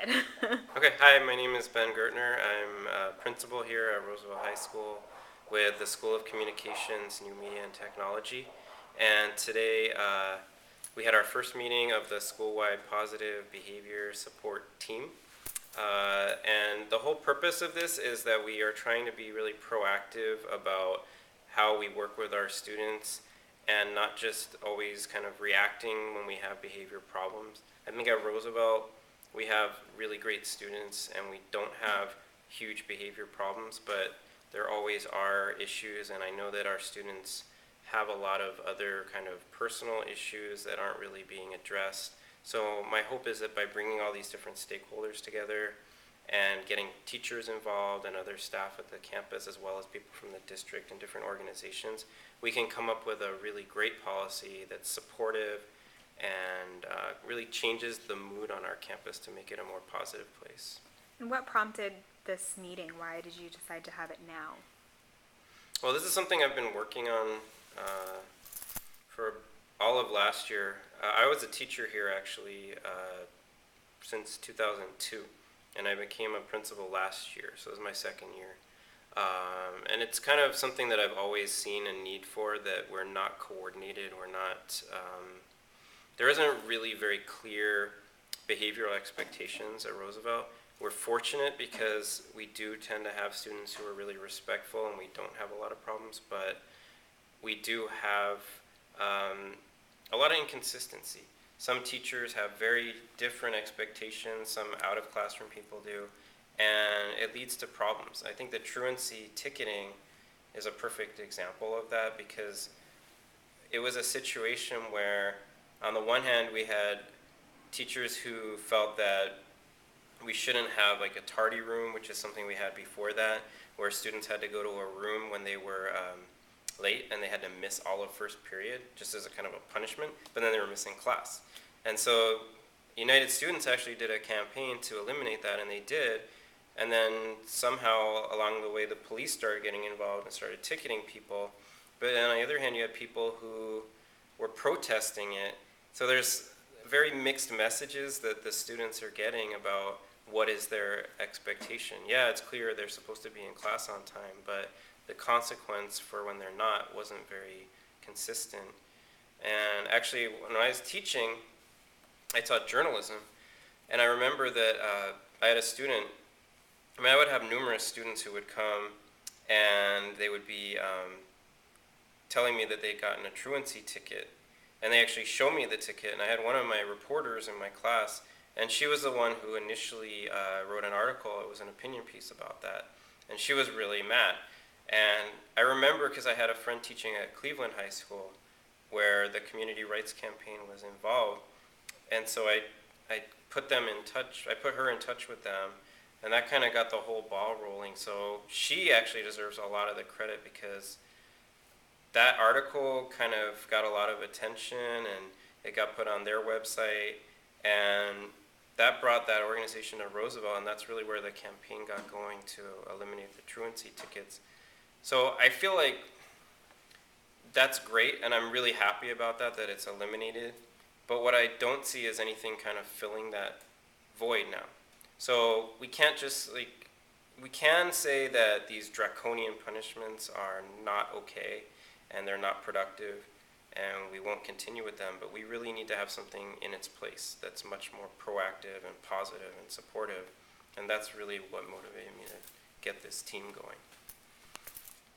ahead. Okay, hi, my name is Ben Gertner. I'm a principal here at Roosevelt High School with the School of Communications, New Media, and Technology. And today we had our first meeting of the school-wide positive behavior support team. And the whole purpose of this is that we are trying to be really proactive about how we work with our students and not just always kind of reacting when we have behavior problems. I think at Roosevelt, we have really great students and we don't have huge behavior problems, but there always are issues, and I know that our students have a lot of other kind of personal issues that aren't really being addressed. So my hope is that by bringing all these different stakeholders together and getting teachers involved and other staff at the campus, as well as people from the district and different organizations, we can come up with a really great policy that's supportive and really changes the mood on our campus to make it a more positive place. And what prompted this meeting? Why did you decide to have it now? Well, this is something I've been working on for all of last year. I was a teacher here actually since 2002, and I became a principal last year, so it was my second year. And it's kind of something that I've always seen a need for, that we're not coordinated, we're not, there isn't really very clear behavioral expectations at Roosevelt. We're fortunate because we do tend to have students who are really respectful and we don't have a lot of problems, but we do have a lot of inconsistency. Some teachers have very different expectations, some out of classroom people do, and it leads to problems. I think the truancy ticketing is a perfect example of that, because it was a situation where on the one hand we had teachers who felt that we shouldn't have like a tardy room, which is something we had before that, where students had to go to a room when they were late and they had to miss all of first period just as a kind of a punishment, but then they were missing class. And so United Students actually did a campaign to eliminate that, and they did. And then somehow along the way the police started getting involved and started ticketing people. But then on the other hand, you had people who were protesting it. So there's very mixed messages that the students are getting about what is their expectation. Yeah, it's clear they're supposed to be in class on time, but the consequence for when they're not wasn't very consistent. And actually, when I was teaching, I taught journalism, and I remember that I had a student, I would have numerous students who would come and they would be telling me that they'd gotten a truancy ticket, and they actually showed me the ticket, and I had one of my reporters in my class, and she was the one who initially wrote an article. It was an opinion piece about that, and she was really mad. And I remember, because I had a friend teaching at Cleveland High School where the community rights campaign was involved, and so I put them in touch, I put her in touch with them, and that kind of got the whole ball rolling. So she actually deserves a lot of the credit, because that article kind of got a lot of attention and it got put on their website, and that brought that organization to Roosevelt, and that's really where the campaign got going to eliminate the truancy tickets. So I feel like that's great, and I'm really happy about that it's eliminated. But what I don't see is anything kind of filling that void now. So we can't just we can say that these draconian punishments are not okay and they're not productive and we won't continue with them, but we really need to have something in its place that's much more proactive and positive and supportive. And that's really what motivated me to get this team going.